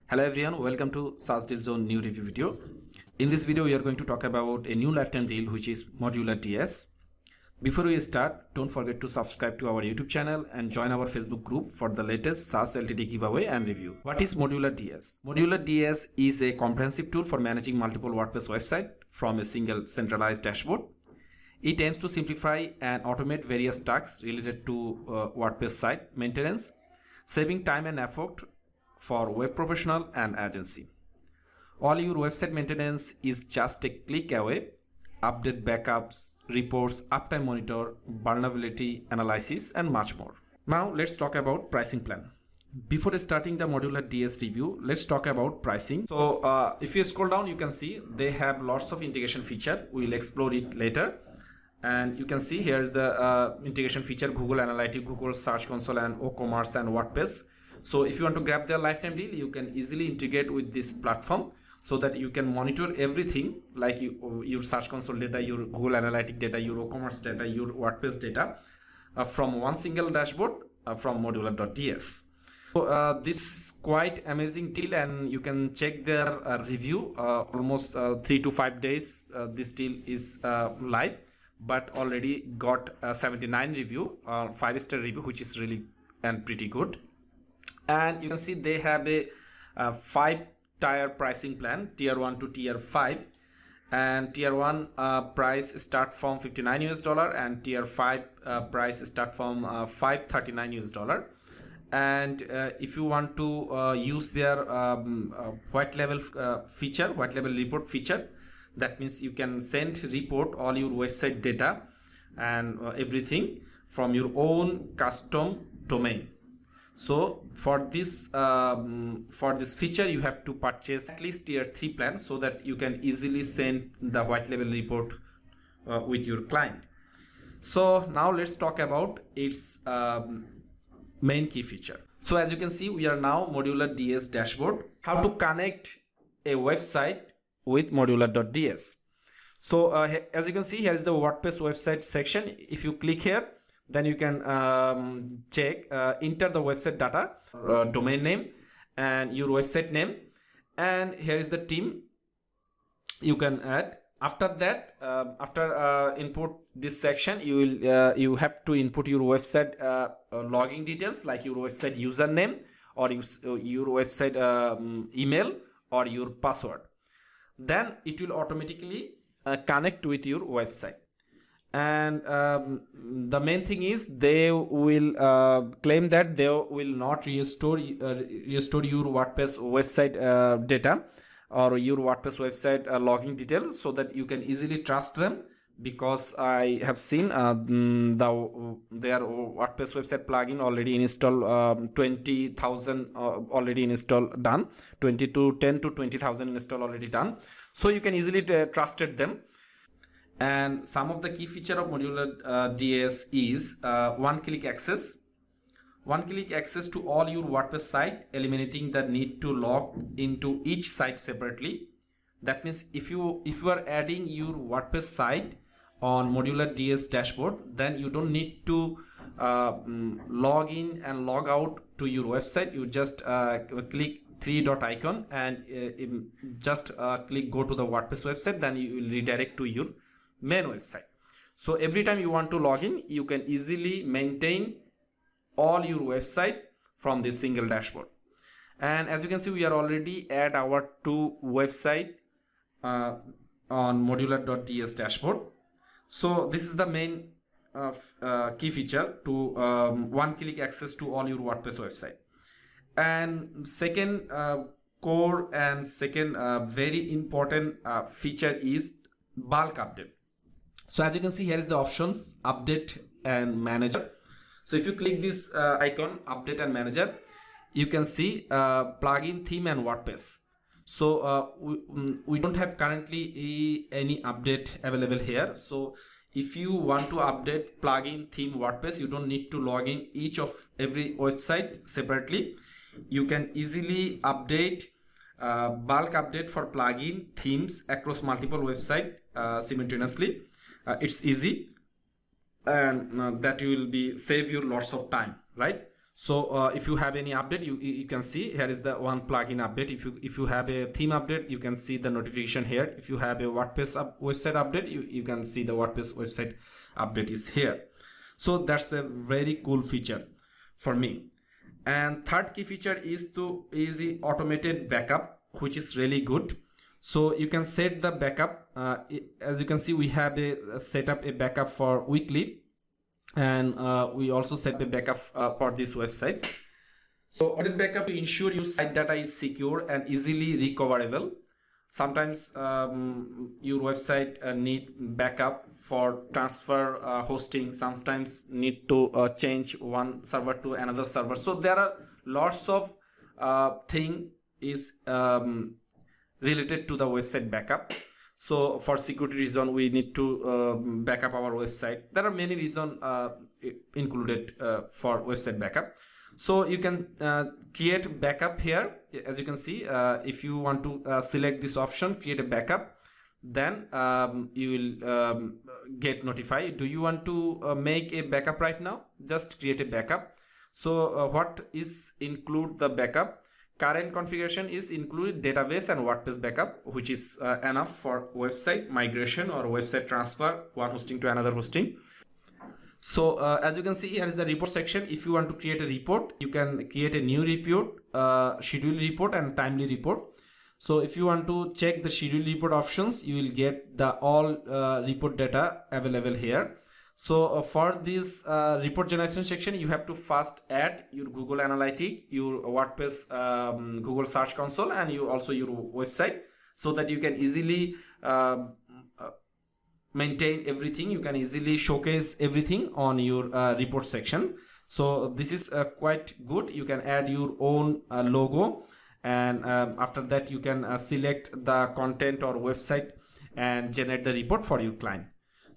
Hello everyone, welcome to SaaS Deal Zone new review video. In this video, we are going to talk about a new lifetime deal which is Modular DS. Before we start, don't forget to subscribe to our YouTube channel and join our Facebook group for the latest SaaS LTD giveaway and review. What is Modular DS? Modular DS is a comprehensive tool for managing multiple WordPress websites from a single centralized dashboard. It aims to simplify and automate various tasks related to WordPress site maintenance, saving time and effort for web professional and agency. All your website maintenance is just a click away. Update backups, reports, uptime monitor, vulnerability analysis, and much more. Now let's talk about pricing plan. Before starting the Modular DS review, let's talk about pricing. So if you scroll down, you can see they have lots of integration feature. We'll explore it later. And you can see here is the integration feature: Google Analytics, Google Search Console, and WooCommerce and WordPress. So if you want to grab their lifetime deal, you can easily integrate with this platform so that you can monitor everything like your Search Console data, your Google Analytics data, your WooCommerce data, your WordPress data from one single dashboard from Modular.ds. So this is quite amazing deal, and you can check their review. Almost 3 to 5 days this deal is live, but already got 79 review, 5-star review, which is really and pretty good. And you can see they have a 5-tier pricing plan, tier 1 to tier 5, and tier 1 price start from $59 and tier 5 price start from $539. And if you want to use their white label feature, white label report feature, that means you can send report all your website data and everything from your own custom domain. So for this feature, you have to purchase at least tier 3 plan so that you can easily send the white label report with your client. So now let's talk about its main key feature. So as you can see, we are now Modular DS dashboard. How to connect a website with Modular.ds. So as you can see, here is the WordPress website section. If you click here, then you can enter the website data, domain name and your website name, and here is the theme you can add. After that, after input this section, you have to input your website login details like your website username or your website email or your password. Then it will automatically connect with your website. And the main thing is they will claim that they will not restore your WordPress website data or your WordPress website login details, so that you can easily trust them, because I have seen their WordPress website plugin already installed 20,000 already installed done, 10 to 20,000 install already done, so you can easily trusted them. And some of the key feature of Modular DS is one-click access. One-click access to all your WordPress site, eliminating the need to log into each site separately. That means if you are adding your WordPress site on Modular DS dashboard, then you don't need to log in and log out to your website. You just click 3-dot icon and just click go to the WordPress website, then you will redirect to your main website. So every time you want to log in, you can easily maintain all your website from this single dashboard. And as you can see, we are already at our 2 website on Modular.ds dashboard. So this is the main key feature, to one-click access to all your WordPress website. And second core and second very important feature is bulk update. So as you can see, here is the options: update and manager. So if you click this icon, update and manager, you can see plugin, theme and WordPress. So we don't have currently any update available here. So if you want to update plugin, theme, WordPress, you don't need to log in every website separately. You can easily update bulk update for plugin, themes across multiple websites simultaneously. It's easy, and that will be save you lots of time, right? So if you have any update, you can see here is the one plugin update. If you have a theme update, you can see the notification here. If you have a WordPress website update, you can see the WordPress website update is here. So that's a very cool feature for me. And third key feature is to easy automated backup, which is really good. So you can set the backup. As you can see, we have set up a backup for weekly, and we also set a backup for this website. So audit backup to ensure your site data is secure and easily recoverable. Sometimes your website need backup for transfer hosting, sometimes need to change one server to another server. So there are lots of thing is related to the website backup. So for security reason, we need to back up our website. There are many reasons included for website backup. So you can create backup here. As you can see, if you want to select this option, create a backup, then you will get notified. Do you want to make a backup right now? Just create a backup. So what is include the backup? Current configuration is include database and WordPress backup, which is enough for website migration or website transfer, one hosting to another hosting. So as you can see, here is the report section. If you want to create a report, you can create a new report, schedule report and timely report. So if you want to check the schedule report options, you will get the all report data available here. So for this report generation section, you have to first add your Google Analytics, your WordPress Google Search Console, and you also your website, so that you can easily maintain everything. You can easily showcase everything on your report section. So this is quite good. You can add your own logo, and after that you can select the content or website and generate the report for your client.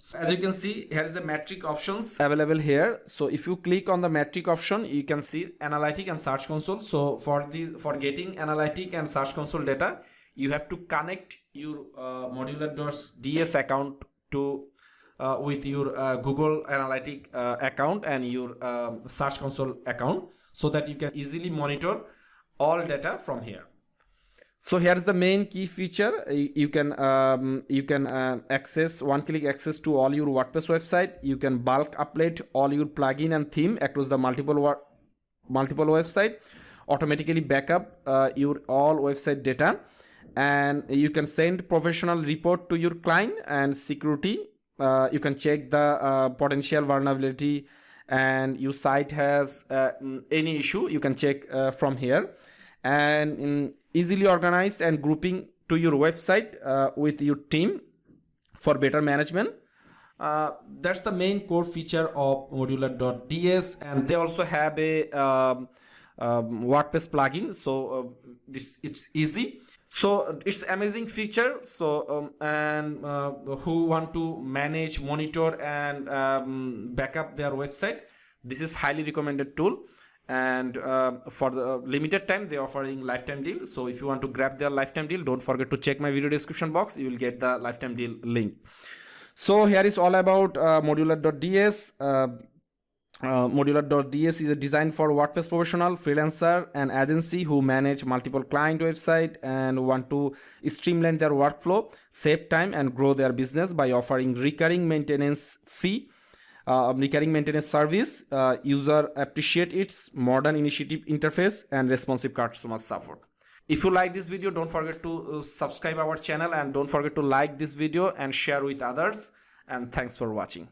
So as you can see, here is the Matric options available here. So if you click on the Matric option, you can see analytic and search console. So for getting analytic and search console data, you have to connect your Modulards DS account to with your Google Analytic account and your search console account, so that you can easily monitor all data from here. So here is the main key feature. You can access one-click access to all your WordPress website. You can bulk upload all your plugin and theme across the multiple website. Automatically backup your all website data, and you can send professional report to your client and security. You can check the potential vulnerability, and your site has any issue. You can check from here, and easily organized and grouping to your website with your team for better management. That's the main core feature of Modular.ds, and they also have a WordPress plugin. So it's easy. So it's amazing feature. So and who want to manage, monitor, and backup their website, this is highly recommended tool. And for the limited time, they are offering lifetime deal. So if you want to grab their lifetime deal, don't forget to check my video description box. You will get the lifetime deal link. So here is all about Modular.ds. Modular.ds is a design for WordPress professional, freelancer, and agency who manage multiple client website and want to streamline their workflow, save time, and grow their business by offering recurring maintenance fee. Recurring maintenance service. User appreciate its modern initiative interface and responsive customer support. If you like this video, don't forget to subscribe our channel, and don't forget to like this video and share with others. And thanks for watching.